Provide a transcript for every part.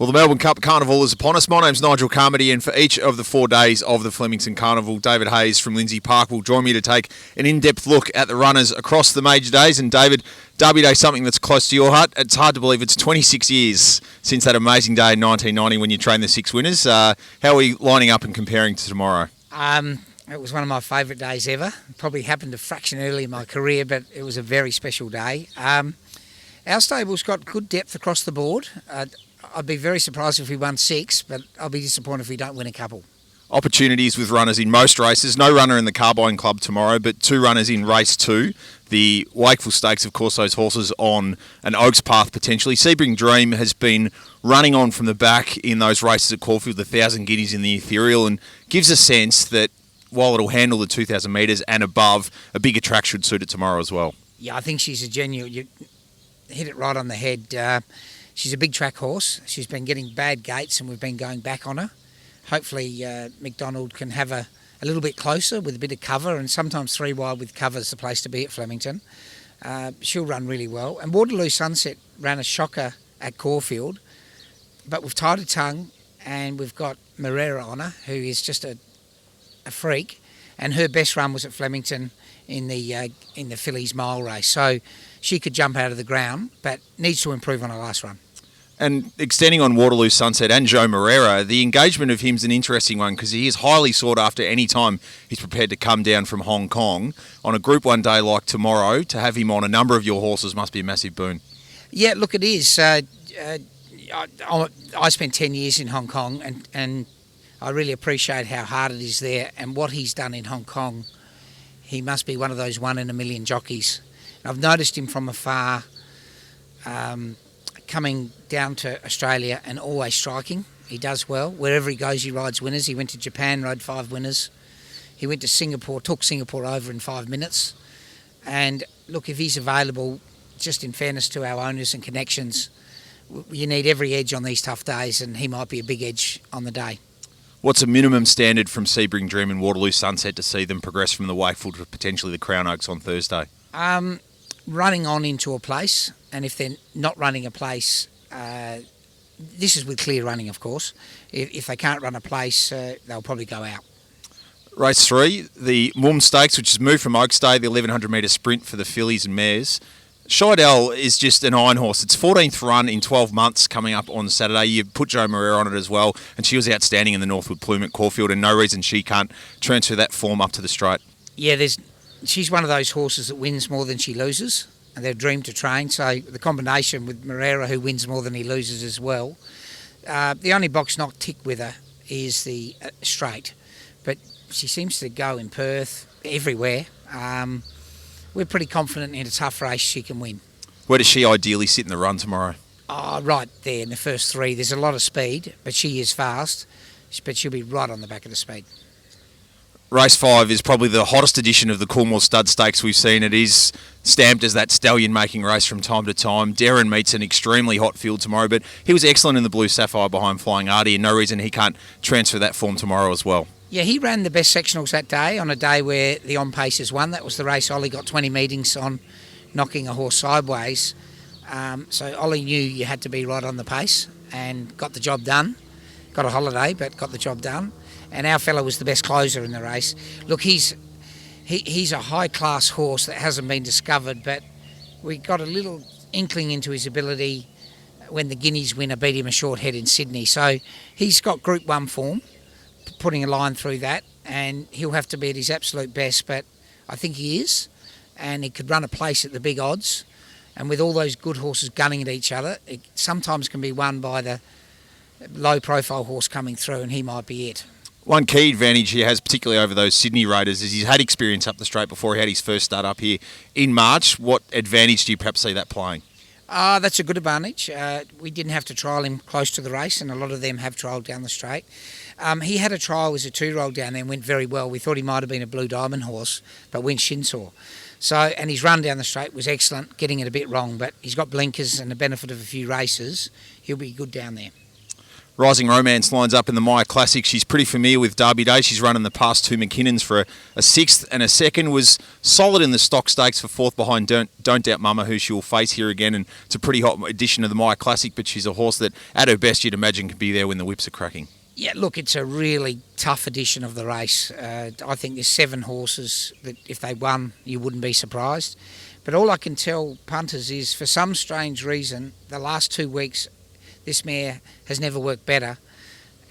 Well, the Melbourne Cup Carnival is upon us. My name's Nigel Carmody, and for each of the 4 days of the Flemington Carnival, David Hayes from Lindsay Park will join me to take an in-depth look at the runners across the major days. And David, Derby Day, something that's close to your heart. It's hard to believe it's 26 years since that amazing day in 1990 when you trained the 6 winners. How are we lining up and comparing to tomorrow? It was one of my favourite days ever. Probably happened a fraction early in my career, but it was a very special day. Our stable's got good depth across the board. I'd be very surprised if we won 6, but I'll be disappointed if we don't win a couple. Opportunities with runners in most races. No runner in the Carbine Club tomorrow, but 2 runners in race 2. The Wakeful Stakes, of course, those horses on an Oaks path potentially. Sebring Dream has been running on from the back in those races at Caulfield, the 1,000 guineas in the Ethereal, and gives a sense that while it'll handle the 2,000 metres and above, a bigger track should suit it tomorrow as well. Yeah, I think she's a genuine... You hit it right on the head. She's a big track horse. She's been getting bad gaits and we've been going back on her. Hopefully McDonald can have a little bit closer with a bit of cover, and sometimes 3 wide with cover is the place to be at Flemington. She'll run really well. And Waterloo Sunset ran a shocker at Caulfield, but we've tied her tongue and we've got Moreira on her, who is just a freak, and her best run was at Flemington in the Fillies mile race. So she could jump out of the ground, but needs to improve on her last run. And extending on Waterloo Sunset and Joe Moreira, the engagement of him's an interesting one because he is highly sought after any time he's prepared to come down from Hong Kong. On a Group 1 day like tomorrow, to have him on a number of your horses must be a massive boon. Yeah, look, it is. I spent 10 years in Hong Kong and I really appreciate how hard it is there, and what he's done in Hong Kong. He must be one of those 1 in a million jockeys. I've noticed him from afar coming down to Australia and always striking. He does well. Wherever he goes, he rides winners. He went to Japan, rode 5 winners. He went to Singapore, took Singapore over in 5 minutes. And look, if he's available, just in fairness to our owners and connections, you need every edge on these tough days, and he might be a big edge on the day. What's a minimum standard from Sebring Dream and Waterloo Sunset to see them progress from the Wakeful to potentially the Crown Oaks on Thursday? Running on into a place, and if they're not running a place, this is with clear running, of course. If they can't run a place, they'll probably go out. Race 3, the Moom Stakes, which has moved from Oaks Day, the 1,100 metre sprint for the fillies and mares. Dell is just an iron horse. It's 14th run in 12 months coming up on Saturday. You put Joe Moreira on it as well, and she was outstanding in the Northwood Plume at Caulfield, and no reason she can't transfer that form up to the straight. Yeah, she's one of those horses that wins more than she loses, and they're a dream to train. So the combination with Moreira, who wins more than he loses as well. The only box not tick with her is the straight, but she seems to go in Perth, everywhere. We're pretty confident in a tough race she can win. Where does she ideally sit in the run tomorrow? Oh, right there in the first 3. There's a lot of speed, but she is fast, but she'll be right on the back of the speed. Race 5 is probably the hottest edition of the Coolmore Stud Stakes we've seen. It is stamped as that stallion-making race from time to time. Darren meets an extremely hot field tomorrow, but he was excellent in the Blue Sapphire behind Flying Artie, and no reason he can't transfer that form tomorrow as well. Yeah, he ran the best sectionals that day, on a day where the on-pacers won. That was the race Ollie got 20 meetings on, knocking a horse sideways. So Ollie knew you had to be right on the pace and got the job done. Got a holiday, but got the job done. And our fella was the best closer in the race. Look, he's a high-class horse that hasn't been discovered, but we got a little inkling into his ability when the Guineas winner beat him a short head in Sydney. So he's got Group 1 form, putting a line through that, and he'll have to be at his absolute best, but I think he is, and he could run a place at the big odds. And with all those good horses gunning at each other, it sometimes can be won by the low-profile horse coming through, and he might be it. One key advantage he has, particularly over those Sydney Raiders, is he's had experience up the straight before he had his first start up here in March. What advantage do you perhaps see that playing? That's a good advantage. We didn't have to trial him close to the race, and a lot of them have trialled down the straight. He had a trial as a 2-year-old down there and went very well. We thought he might have been a Blue Diamond horse, but went Shinsaw. So, and his run down the straight was excellent, getting it a bit wrong, but he's got blinkers and the benefit of a few races. He'll be good down there. Rising Romance lines up in the Maya Classic. She's pretty familiar with Derby Day. She's run in the past two McKinnons for a sixth and a second. Was solid in the stock stakes for fourth behind Don't Doubt Mama, who she will face here again. And it's a pretty hot addition to the Maya Classic, but she's a horse that, at her best, you'd imagine could be there when the whips are cracking. Yeah, look, it's a really tough edition of the race. I think there's 7 horses that if they won, you wouldn't be surprised. But all I can tell punters is, for some strange reason, the last 2 weeks, this mare has never worked better.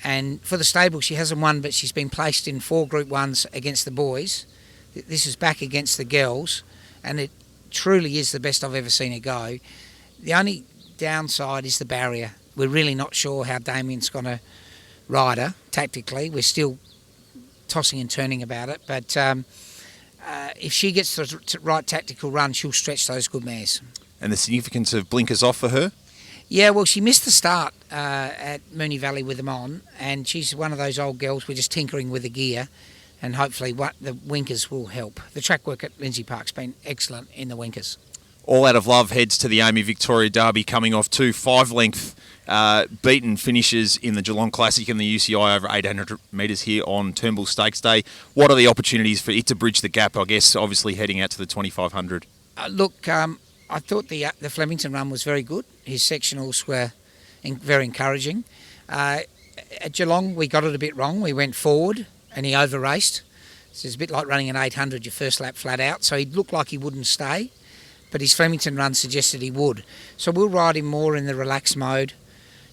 And for the stable, she hasn't won, but she's been placed in 4 Group 1s against the boys. This is back against the girls, and it truly is the best I've ever seen it go. The only downside is the barrier. We're really not sure how Damien's going to ride her tactically. We're still tossing and turning about it, but if she gets the right tactical run, she'll stretch those good mares. And the significance of blinkers off for her? Yeah, well, she missed the start at Moonee Valley with them on, and she's one of those old girls. We're just tinkering with the gear, and hopefully the winkers will help. The track work at Lindsay Park's been excellent in the winkers. All Out of Love heads to the Amy Victoria Derby, coming off 2 5-length beaten finishes in the Geelong Classic and the UCI over 800 metres here on Turnbull Stakes Day. What are the opportunities for it to bridge the gap, I guess, obviously heading out to the 2500? Look, I thought the Flemington run was very good. His sectionals were very encouraging. At Geelong, we got it a bit wrong. We went forward and he over-raced. So it's a bit like running an 800, your first lap flat out. So he looked like he wouldn't stay, but his Flemington run suggested he would. So we'll ride him more in the relaxed mode.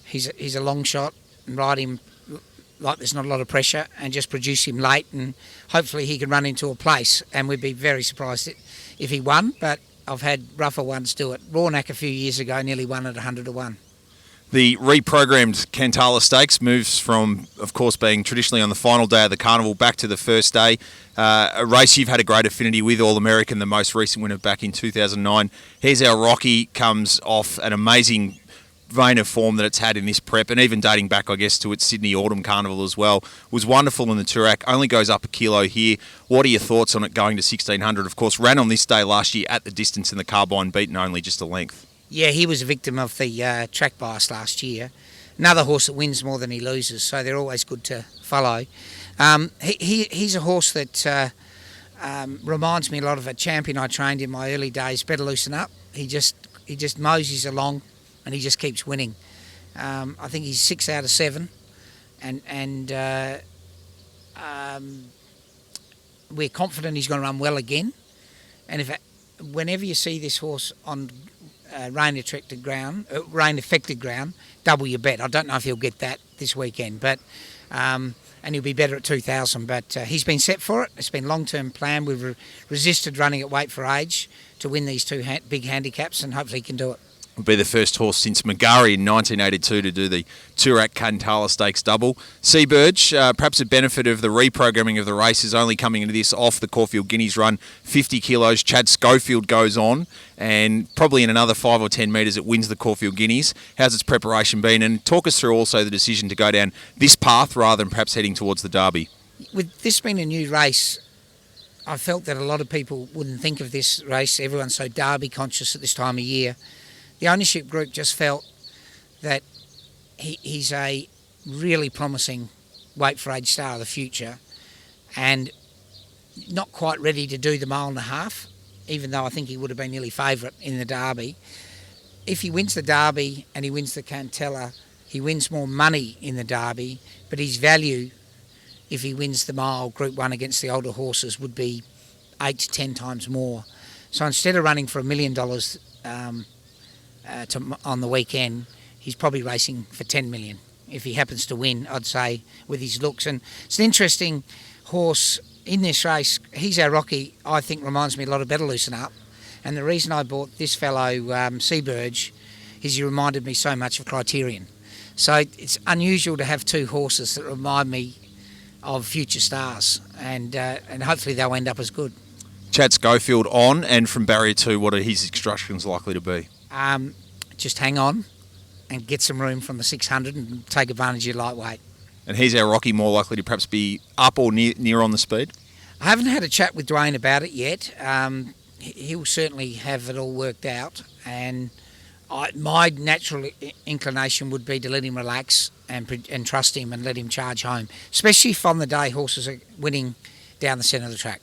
He's a long shot, and ride him like there's not a lot of pressure and just produce him late, and hopefully he can run into a place. And we'd be very surprised if he won, but I've had rougher ones do it. Rawnack a few years ago nearly won at 100 to 1. The reprogrammed Cantala Stakes moves from, of course, being traditionally on the final day of the carnival back to the first day. A race you've had a great affinity with, All-American, the most recent winner back in 2009. Here's Our Rocky comes off an amazing vein of form that it's had in this prep, and even dating back, I guess, to its Sydney Autumn Carnival as well. Was wonderful in the Toorak, only goes up a kilo here. What are your thoughts on it going to 1600? Of course, ran on this day last year at the distance in the Carbine, beaten only just a length. Yeah, he was a victim of the track bias last year. Another horse that wins more than he loses, so they're always good to follow. He's a horse that reminds me a lot of a champion I trained in my early days, Better Loosen Up. He just moseys along and he just keeps winning. I think he's 6 out of 7, and we're confident he's going to run well again. And whenever you see this horse on rain-affected ground, double your bet. I don't know if he'll get that this weekend, but and he'll be better at 2,000. But he's been set for it. It's been a long-term plan. We've resisted running at weight for age to win these 2 big handicaps, and hopefully he can do it. Will be the first horse since Magari in 1982 to do the Toorak Cantala Stakes double. Birch, perhaps a benefit of the reprogramming of the race, is only coming into this off the Caulfield Guineas run, 50 kilos. Chad Schofield goes on, and probably in another 5 or 10 metres it wins the Caulfield Guineas. How's its preparation been? And talk us through also the decision to go down this path rather than perhaps heading towards the Derby. With this being a new race, I felt that a lot of people wouldn't think of this race. Everyone's so Derby conscious at this time of year. The ownership group just felt that he's a really promising weight for age star of the future, and not quite ready to do the 1.5 miles, even though I think he would have been nearly favourite in the Derby. If he wins the Derby and he wins the Cantella, he wins more money in the Derby, but his value, if he wins the mile Group 1 against the older horses, would be 8 to 10 times more. So instead of running for $1 million on the weekend, he's probably racing for 10 million if he happens to win, I'd say, with his looks. And it's an interesting horse in this race. He's Our Rocky, I think, reminds me a lot of Better Loosen Up, and the reason I bought this fellow Birch is he reminded me so much of Criterion. So it's unusual to have 2 horses that remind me of future stars, and hopefully they'll end up as good. Chad Schofield on, and from barrier 2, what are his instructions likely to be? Just hang on and get some room from the 600 and take advantage of your lightweight. And he's Our Rocky more likely to perhaps be up or near on the speed? I haven't had a chat with Dwayne about it yet. He'll certainly have it all worked out, and My natural inclination would be to let him relax and trust him and let him charge home, especially if on the day horses are winning down the centre of the track.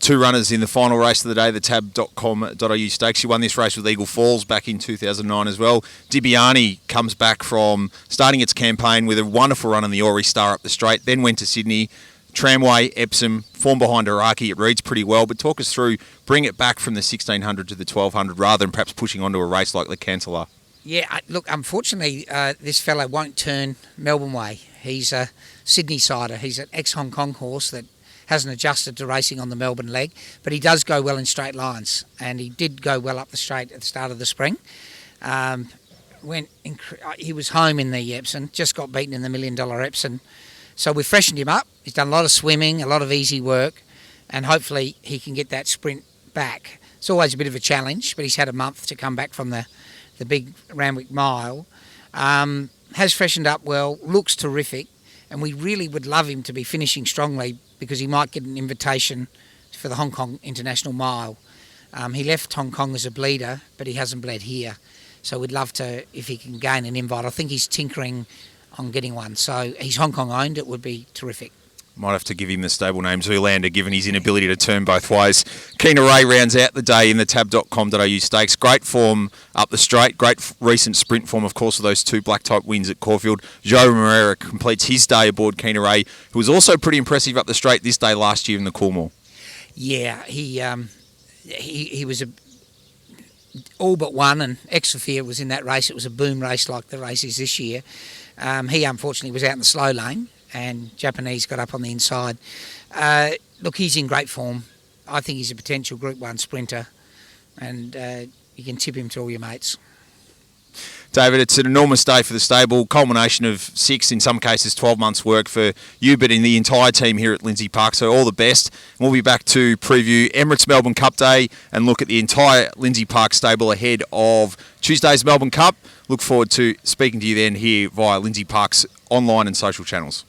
2 runners in the final race of the day, the tab.com.au stakes. You won this race with Eagle Falls back in 2009 as well. Dibiani comes back from starting its campaign with a wonderful run in the Ori Star up the straight, then went to Sydney. Tramway, Epsom, form behind Iraqi, it reads pretty well, but talk us through, bring it back from the 1600 to the 1200 rather than perhaps pushing onto a race like the Cancelar. Yeah, look, unfortunately, this fellow won't turn Melbourne way. He's a Sydney sider. He's an ex-Hong Kong horse that hasn't adjusted to racing on the Melbourne leg, but he does go well in straight lines, and he did go well up the straight at the start of the spring. He was home in the Epsom, just got beaten in the $1 million Epsom. So we freshened him up. He's done a lot of swimming, a lot of easy work, and hopefully he can get that sprint back. It's always a bit of a challenge, but he's had a month to come back from the big Randwick Mile. Has freshened up well, looks terrific, and we really would love him to be finishing strongly because he might get an invitation for the Hong Kong International Mile. He left Hong Kong as a bleeder, but he hasn't bled here. So we'd love to, if he can gain an invite. I think he's tinkering on getting one. So he's Hong Kong owned. It would be terrific. Might have to give him the stable name Zoolander, given his inability to turn both ways. Cannery rounds out the day in the tab.com.au stakes. Great form up the straight. Great recent sprint form, of course, of those 2 black-type wins at Caulfield. Joe Moreira completes his day aboard Cannery, who was also pretty impressive up the straight this day last year in the Coolmore. Yeah, he was all but one, and Exophia was in that race. It was a boom race like the races this year. He unfortunately was out in the slow lane, and Japanese got up on the inside. Look, he's in great form. I think he's a potential Group 1 sprinter, and you can tip him to all your mates. David, it's an enormous day for the stable, culmination of 6, in some cases 12 months work for you, but in the entire team here at Lindsay Park, so all the best. We'll be back to preview Emirates Melbourne Cup Day and look at the entire Lindsay Park stable ahead of Tuesday's Melbourne Cup. Look forward to speaking to you then here via Lindsay Park's online and social channels.